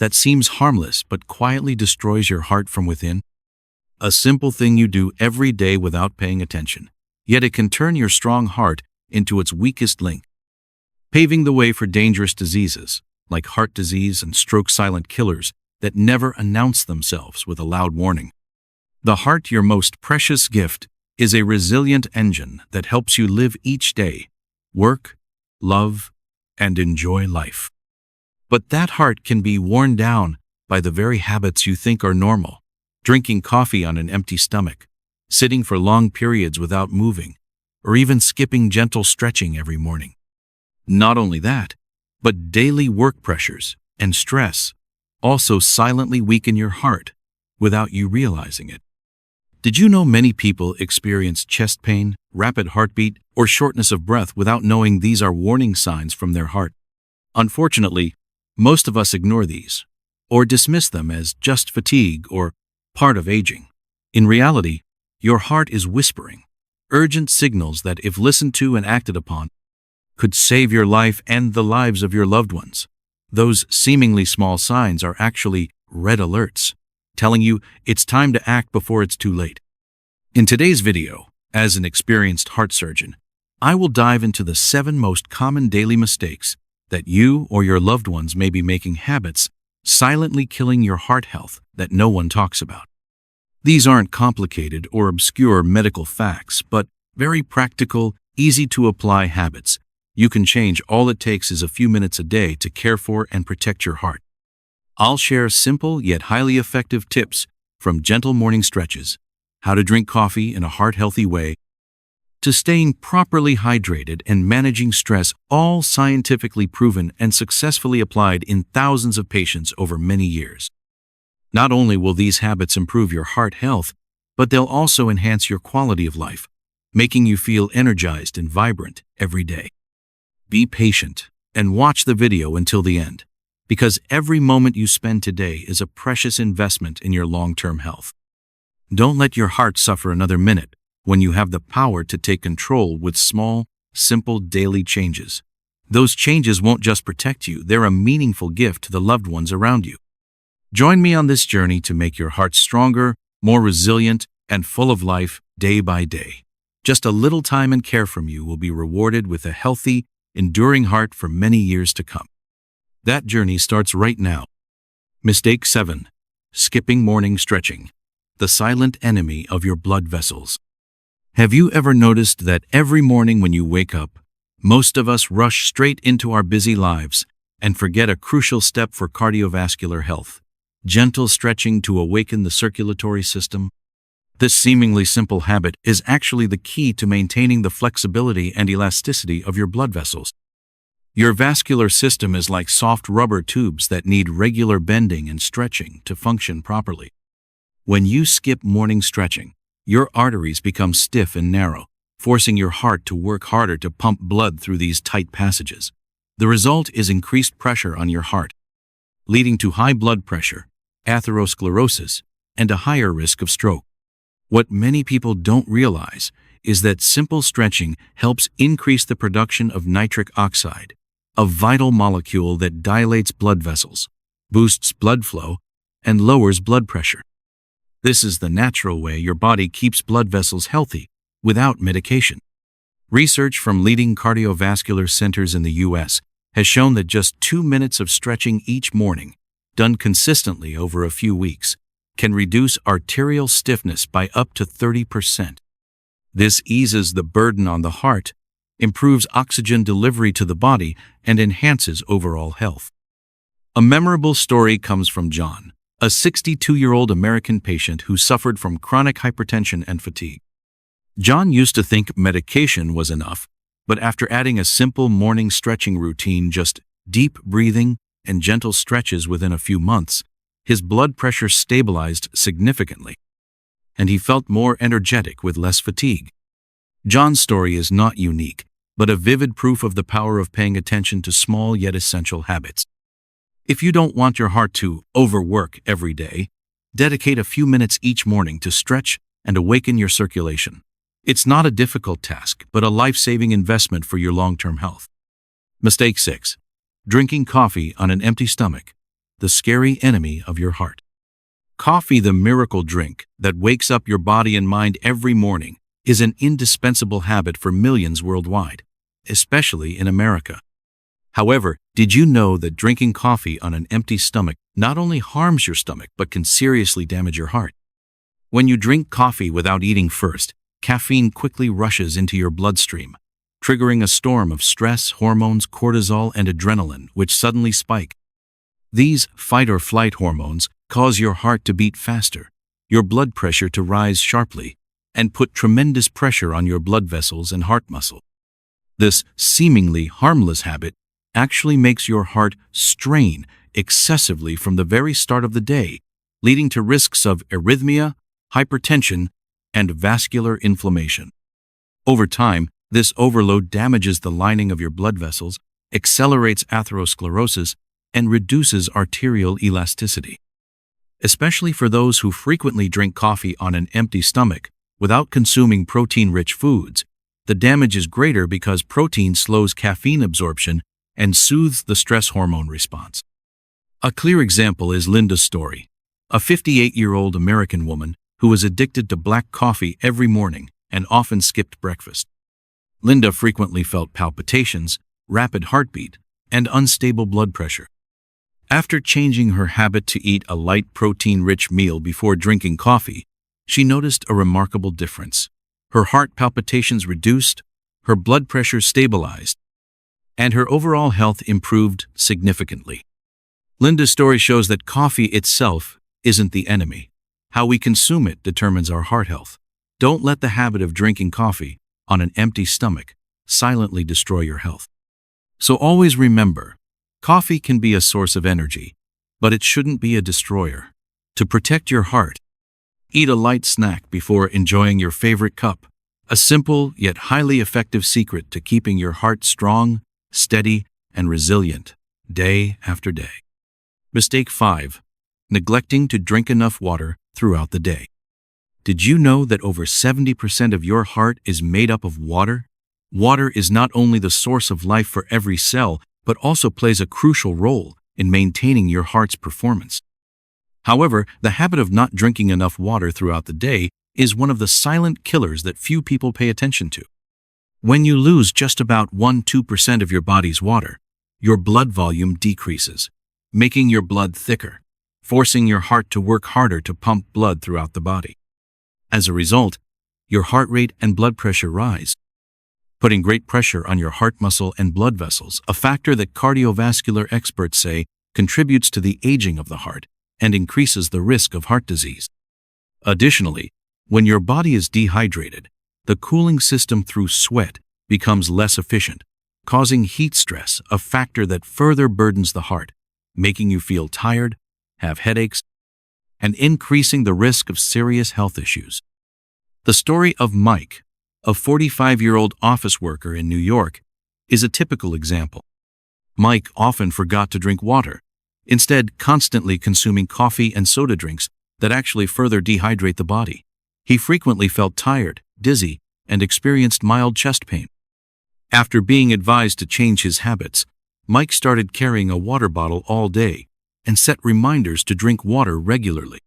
that seems harmless but quietly destroys your heart from within? A simple thing you do every day without paying attention, yet it can turn your strong heart into its weakest link, paving the way for dangerous diseases like heart disease and stroke silent killers that never announce themselves with a loud warning. The heart, your most precious gift, is a resilient engine that helps you live each day, work, love, and enjoy life. But that heart can be worn down by the very habits you think are normal: drinking coffee on an empty stomach, sitting for long periods without moving, or even skipping gentle stretching every morning. Not only that, but daily work pressures and stress also silently weaken your heart without you realizing it. Did you know many people experience chest pain, rapid heartbeat, or shortness of breath without knowing these are warning signs from their heart? Unfortunately, most of us ignore these or dismiss them as just fatigue or part of aging. In reality, your heart is whispering urgent signals that, if listened to and acted upon, could save your life and the lives of your loved ones. Those seemingly small signs are actually red alerts, telling you it's time to act before it's too late. In today's video, as an experienced heart surgeon, I will dive into the 7 most common daily mistakes that you or your loved ones may be making, habits silently killing your heart health that no one talks about. These aren't complicated or obscure medical facts, but very practical, easy-to-apply habits you can change. All it takes is a few minutes a day to care for and protect your heart. I'll share simple yet highly effective tips, from gentle morning stretches, how to drink coffee in a heart-healthy way, to staying properly hydrated and managing stress, all scientifically proven and successfully applied in thousands of patients over many years. Not only will these habits improve your heart health, but they'll also enhance your quality of life, making you feel energized and vibrant every day. Be patient and watch the video until the end, because every moment you spend today is a precious investment in your long-term health. Don't let your heart suffer another minute when you have the power to take control with small, simple daily changes. Those changes won't just protect you, they're a meaningful gift to the loved ones around you. Join me on this journey to make your heart stronger, more resilient, and full of life day by day. Just a little time and care from you will be rewarded with a healthy, enduring heart for many years to come. That journey starts right now. Mistake 7. Skipping morning stretching, the silent enemy of your blood vessels. Have you ever noticed that every morning when you wake up, most of us rush straight into our busy lives and forget a crucial step for cardiovascular health: gentle stretching to awaken the circulatory system? This seemingly simple habit is actually the key to maintaining the flexibility and elasticity of your blood vessels. Your vascular system is like soft rubber tubes that need regular bending and stretching to function properly. When you skip morning stretching, your arteries become stiff and narrow, forcing your heart to work harder to pump blood through these tight passages. The result is increased pressure on your heart, leading to high blood pressure, atherosclerosis, and a higher risk of stroke. What many people don't realize is that simple stretching helps increase the production of nitric oxide, a vital molecule that dilates blood vessels, boosts blood flow, and lowers blood pressure. This is the natural way your body keeps blood vessels healthy without medication. Research from leading cardiovascular centers in the U.S. has shown that just 2 minutes of stretching each morning, done consistently over a few weeks, can reduce arterial stiffness by up to 30%. This eases the burden on the heart, improves oxygen delivery to the body, and enhances overall health. A memorable story comes from John, a 62-year-old American patient who suffered from chronic hypertension and fatigue. John used to think medication was enough, but after adding a simple morning stretching routine, just deep breathing and gentle stretches, within a few months, his blood pressure stabilized significantly, and he felt more energetic with less fatigue. John's story is not unique, but a vivid proof of the power of paying attention to small yet essential habits. If you don't want your heart to overwork every day, dedicate a few minutes each morning to stretch and awaken your circulation. It's not a difficult task, but a life-saving investment for your long-term health. Mistake 6. Drinking coffee on an empty stomach, the scary enemy of your heart. Coffee, the miracle drink that wakes up your body and mind every morning, is an indispensable habit for millions worldwide, especially in America. However, did you know that drinking coffee on an empty stomach not only harms your stomach but can seriously damage your heart? When you drink coffee without eating first, caffeine quickly rushes into your bloodstream, triggering a storm of stress hormones, cortisol, and adrenaline, which suddenly spike. These fight-or-flight hormones cause your heart to beat faster, your blood pressure to rise sharply, and put tremendous pressure on your blood vessels and heart muscle. This seemingly harmless habit actually makes your heart strain excessively from the very start of the day, leading to risks of arrhythmia, hypertension, and vascular inflammation. Over time, this overload damages the lining of your blood vessels, accelerates atherosclerosis, and reduces arterial elasticity. Especially for those who frequently drink coffee on an empty stomach without consuming protein-rich foods, the damage is greater because protein slows caffeine absorption and soothes the stress hormone response. A clear example is Linda's story, a 58-year-old American woman who was addicted to black coffee every morning and often skipped breakfast. Linda frequently felt palpitations, rapid heartbeat, and unstable blood pressure. After changing her habit to eat a light protein-rich meal before drinking coffee, she noticed a remarkable difference. Her heart palpitations reduced, her blood pressure stabilized, and her overall health improved significantly. Linda's story shows that coffee itself isn't the enemy. How we consume it determines our heart health. Don't let the habit of drinking coffee on an empty stomach silently destroy your health. So always remember, coffee can be a source of energy, but it shouldn't be a destroyer. To protect your heart, eat a light snack before enjoying your favorite cup, a simple yet highly effective secret to keeping your heart strong, steady, and resilient day after day. Mistake 5. Neglecting to drink enough water throughout the day. Did you know that over 70% of your heart is made up of water? Water is not only the source of life for every cell, but also plays a crucial role in maintaining your heart's performance. However, the habit of not drinking enough water throughout the day is one of the silent killers that few people pay attention to. When you lose just about 1–2% of your body's water, your blood volume decreases, making your blood thicker, forcing your heart to work harder to pump blood throughout the body. As a result, your heart rate and blood pressure rise, putting great pressure on your heart muscle and blood vessels, a factor that cardiovascular experts say contributes to the aging of the heart and increases the risk of heart disease. Additionally, when your body is dehydrated, the cooling system through sweat becomes less efficient, causing heat stress, a factor that further burdens the heart, making you feel tired, have headaches, and increasing the risk of serious health issues. The story of Mike, a 45-year-old office worker in New York, is a typical example. Mike often forgot to drink water, instead constantly consuming coffee and soda drinks that actually further dehydrate the body. He frequently felt tired, dizzy, and experienced mild chest pain. After being advised to change his habits, Mike started carrying a water bottle all day and set reminders to drink water regularly.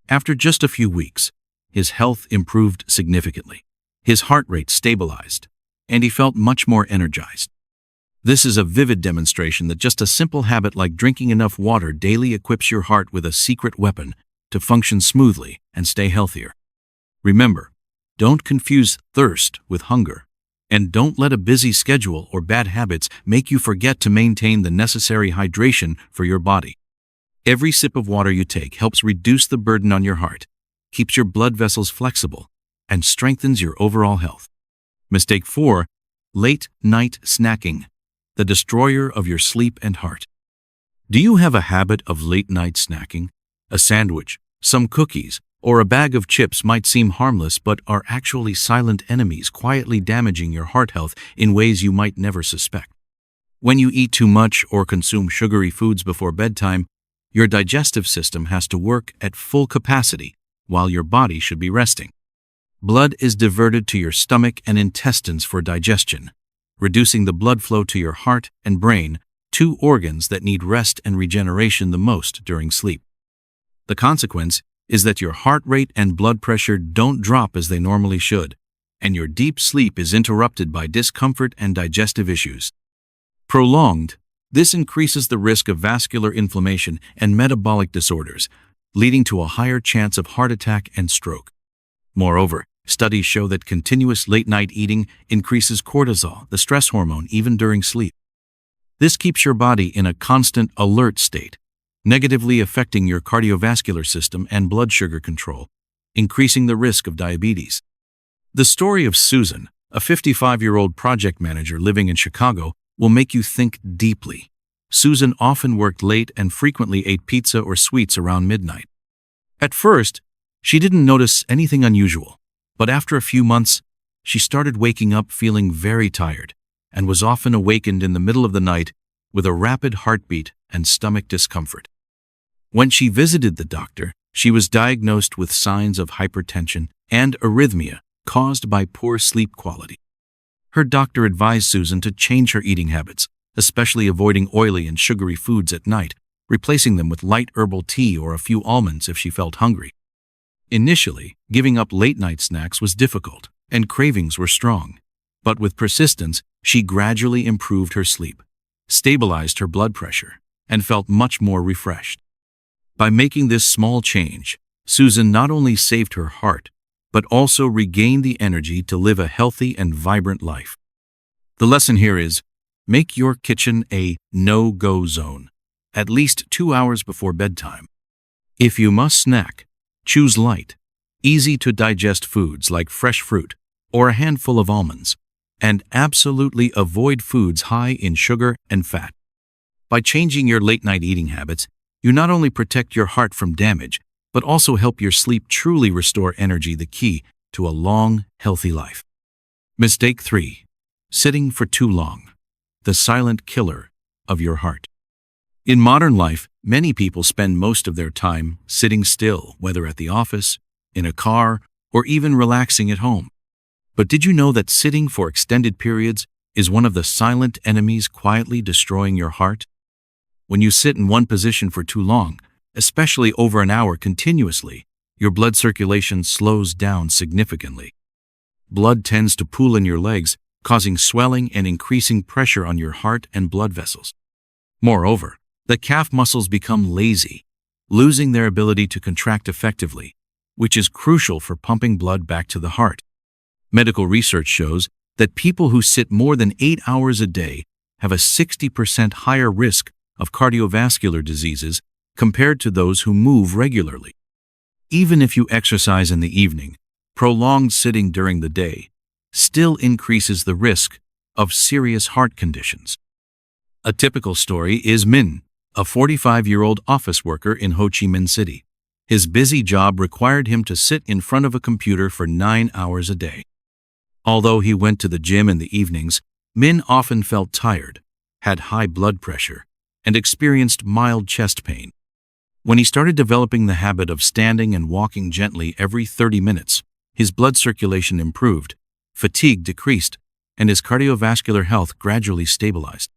After just a few weeks, his health improved significantly. His heart rate stabilized, and he felt much more energized. This is a vivid demonstration that just a simple habit like drinking enough water daily equips your heart with a secret weapon to function smoothly and stay healthier. Remember, don't confuse thirst with hunger, and don't let a busy schedule or bad habits make you forget to maintain the necessary hydration for your body. Every sip of water you take helps reduce the burden on your heart, keeps your blood vessels flexible, and strengthens your overall health. Mistake 4. Late night snacking, the destroyer of your sleep and heart. Do you have a habit of late night snacking? A sandwich, some cookies, or a bag of chips might seem harmless but are actually silent enemies quietly damaging your heart health in ways you might never suspect. When you eat too much or consume sugary foods before bedtime, your digestive system has to work at full capacity while your body should be resting. Blood is diverted to your stomach and intestines for digestion, reducing the blood flow to your heart and brain, two organs that need rest and regeneration the most during sleep. The consequence is that your heart rate and blood pressure don't drop as they normally should, and your deep sleep is interrupted by discomfort and digestive issues. Prolonged, this increases the risk of vascular inflammation and metabolic disorders, leading to a higher chance of heart attack and stroke. Moreover, studies show that continuous late-night eating increases cortisol, the stress hormone, even during sleep. This keeps your body in a constant alert state, negatively affecting your cardiovascular system and blood sugar control, increasing the risk of diabetes. The story of Susan, a 55-year-old project manager living in Chicago, will make you think deeply. Susan often worked late and frequently ate pizza or sweets around midnight. At first, she didn't notice anything unusual, but after a few months, she started waking up feeling very tired and was often awakened in the middle of the night with a rapid heartbeat and stomach discomfort. When she visited the doctor, she was diagnosed with signs of hypertension and arrhythmia caused by poor sleep quality. Her doctor advised Susan to change her eating habits, especially avoiding oily and sugary foods at night, replacing them with light herbal tea or a few almonds if she felt hungry. Initially, giving up late-night snacks was difficult, and cravings were strong. But with persistence, she gradually improved her sleep, stabilized her blood pressure, and felt much more refreshed. By making this small change, Susan not only saved her heart, but also regained the energy to live a healthy and vibrant life. The lesson here is, make your kitchen a no-go zone, at least 2 hours before bedtime. If you must snack, choose light, easy-to-digest foods like fresh fruit or a handful of almonds, and absolutely avoid foods high in sugar and fat. By changing your late-night eating habits, you not only protect your heart from damage, but also help your sleep truly restore energy, the key to a long, healthy life. Mistake 3. Sitting for too long. The silent killer of your heart. In modern life, many people spend most of their time sitting still, whether at the office, in a car, or even relaxing at home. But did you know that sitting for extended periods is one of the silent enemies quietly destroying your heart? When you sit in one position for too long, especially over an hour continuously, your blood circulation slows down significantly. Blood tends to pool in your legs, causing swelling and increasing pressure on your heart and blood vessels. Moreover, the calf muscles become lazy, losing their ability to contract effectively, which is crucial for pumping blood back to the heart. Medical research shows that people who sit more than 8 hours a day have a 60% higher risk of cardiovascular diseases compared to those who move regularly. Even if you exercise in the evening, prolonged sitting during the day still increases the risk of serious heart conditions. A typical story is Min, a 45-year-old office worker in Ho Chi Minh City. His busy job required him to sit in front of a computer for 9 hours a day. Although he went to the gym in the evenings, Min often felt tired, had high blood pressure, and experienced mild chest pain. When he started developing the habit of standing and walking gently every 30 minutes, his blood circulation improved, fatigue decreased, and his cardiovascular health gradually stabilized.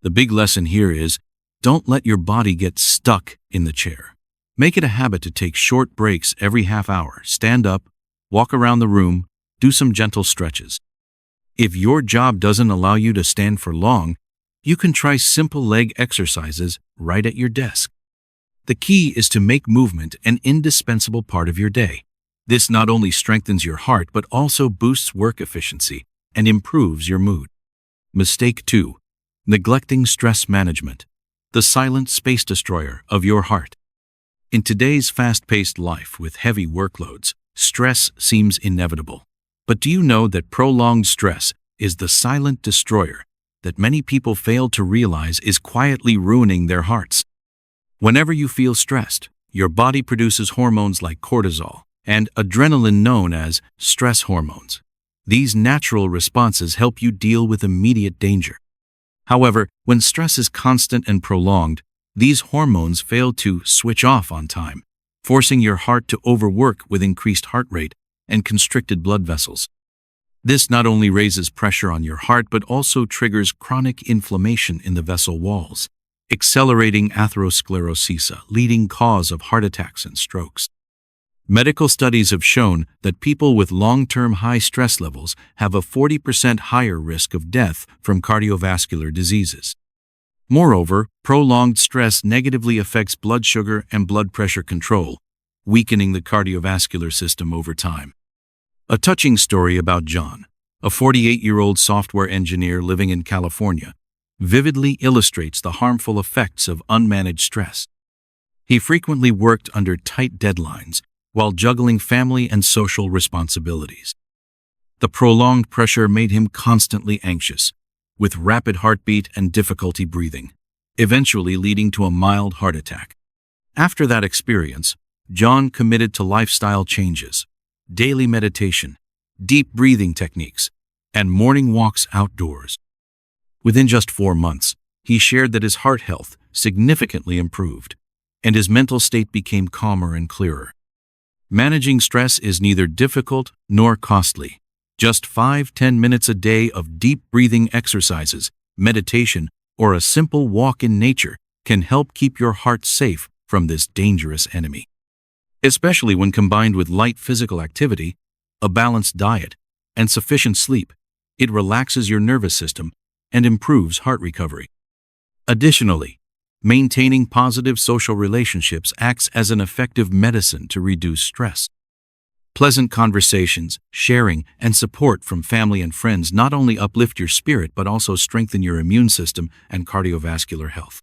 The big lesson here is, don't let your body get stuck in the chair. Make it a habit to take short breaks every half hour, stand up, walk around the room, do some gentle stretches. If your job doesn't allow you to stand for long, you can try simple leg exercises right at your desk. The key is to make movement an indispensable part of your day. This not only strengthens your heart but also boosts work efficiency and improves your mood. Mistake 2. Neglecting stress management. The silent space destroyer of your heart. In today's fast-paced life with heavy workloads, stress seems inevitable. But do you know that prolonged stress is the silent destroyer that many people fail to realize is quietly ruining their hearts? Whenever you feel stressed, your body produces hormones like cortisol and adrenaline, known as stress hormones. These natural responses help you deal with immediate danger. However, when stress is constant and prolonged, these hormones fail to switch off on time, forcing your heart to overwork with increased heart rate and constricted blood vessels. This not only raises pressure on your heart but also triggers chronic inflammation in the vessel walls, accelerating atherosclerosis, a leading cause of heart attacks and strokes. Medical studies have shown that people with long-term high stress levels have a 40% higher risk of death from cardiovascular diseases. Moreover, prolonged stress negatively affects blood sugar and blood pressure control, weakening the cardiovascular system over time. A touching story about John, a 48-year-old software engineer living in California, vividly illustrates the harmful effects of unmanaged stress. He frequently worked under tight deadlines while juggling family and social responsibilities. The prolonged pressure made him constantly anxious, with rapid heartbeat and difficulty breathing, eventually leading to a mild heart attack. After that experience, John committed to lifestyle changes, daily meditation, deep breathing techniques, and morning walks outdoors. Within just 4 months, he shared that his heart health significantly improved, and his mental state became calmer and clearer. Managing stress is neither difficult nor costly. Just 5-10 minutes a day of deep breathing exercises, meditation, or a simple walk in nature can help keep your heart safe from this dangerous enemy. Especially when combined with light physical activity, a balanced diet, and sufficient sleep, it relaxes your nervous system and improves heart recovery. Additionally, maintaining positive social relationships acts as an effective medicine to reduce stress. Pleasant conversations, sharing, and support from family and friends not only uplift your spirit but also strengthen your immune system and cardiovascular health.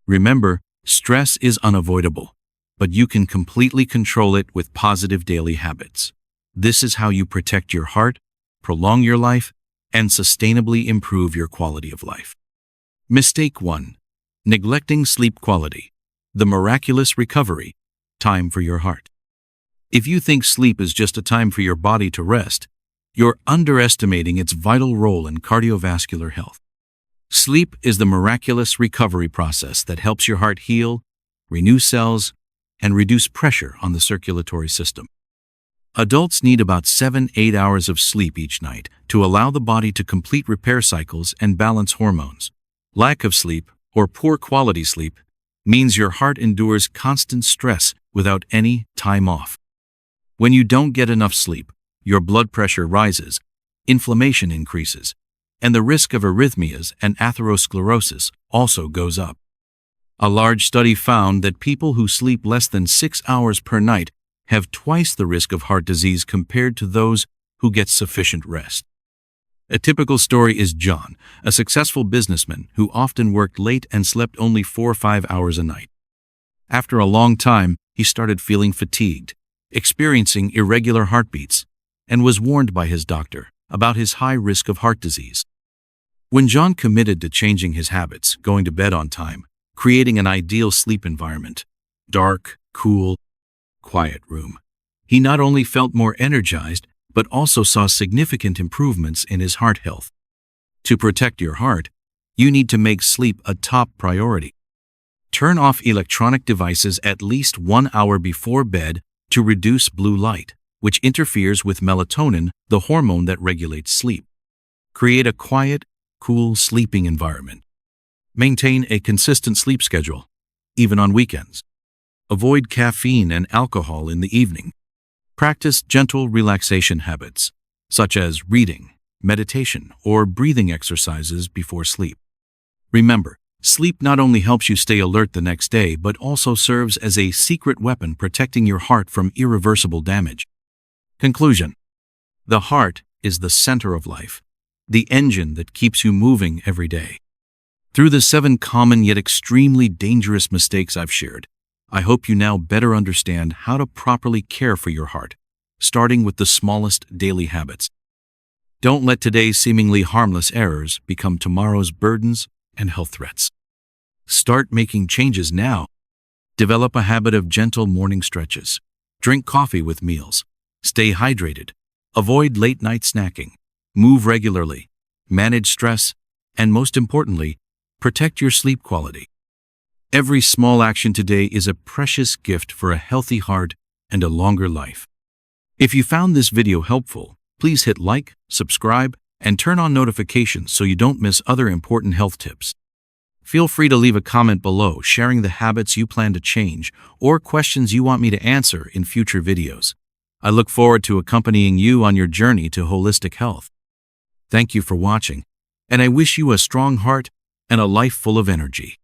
Remember, stress is unavoidable, but you can completely control it with positive daily habits. This is how you protect your heart, prolong your life, and sustainably improve your quality of life. Mistake 1. Neglecting sleep quality. The miraculous recovery. Time for your heart. If you think sleep is just a time for your body to rest, you're underestimating its vital role in cardiovascular health. Sleep is the miraculous recovery process that helps your heart heal, renew cells, and reduce pressure on the circulatory system. Adults need about 7-8 hours of sleep each night to allow the body to complete repair cycles and balance hormones. Lack of sleep, or poor quality sleep, means your heart endures constant stress without any time off. When you don't get enough sleep, your blood pressure rises, inflammation increases, and the risk of arrhythmias and atherosclerosis also goes up. A large study found that people who sleep less than 6 hours per night have twice the risk of heart disease compared to those who get sufficient rest. A typical story is John, a successful businessman who often worked late and slept only 4 or 5 hours a night. After a long time, he started feeling fatigued, experiencing irregular heartbeats, and was warned by his doctor about his high risk of heart disease. When John committed to changing his habits, going to bed on time, creating an ideal sleep environment, dark, cool, quiet room, he not only felt more energized, but also saw significant improvements in his heart health. To protect your heart, you need to make sleep a top priority. Turn off electronic devices at least 1 hour before bed to reduce blue light, which interferes with melatonin, the hormone that regulates sleep. Create a quiet, cool sleeping environment. Maintain a consistent sleep schedule, even on weekends. Avoid caffeine and alcohol in the evening. Practice gentle relaxation habits, such as reading, meditation, or breathing exercises before sleep. Remember, sleep not only helps you stay alert the next day, but also serves as a secret weapon protecting your heart from irreversible damage. Conclusion: the heart is the center of life, the engine that keeps you moving every day. Through the 7 common yet extremely dangerous mistakes I've shared, I hope you now better understand how to properly care for your heart, starting with the smallest daily habits. Don't let today's seemingly harmless errors become tomorrow's burdens and health threats. Start making changes now. Develop a habit of gentle morning stretches. Drink coffee with meals. Stay hydrated. Avoid late-night snacking. Move regularly. Manage stress. And most importantly, protect your sleep quality. Every small action today is a precious gift for a healthy heart and a longer life. If you found this video helpful, Please hit like, subscribe, and turn on notifications so you don't miss other important health tips. Feel free to leave a comment below sharing the habits you plan to change or questions you want me to answer in future videos. I look forward to accompanying you on your journey to holistic health. Thank you for watching, and I wish you a strong heart and a life full of energy.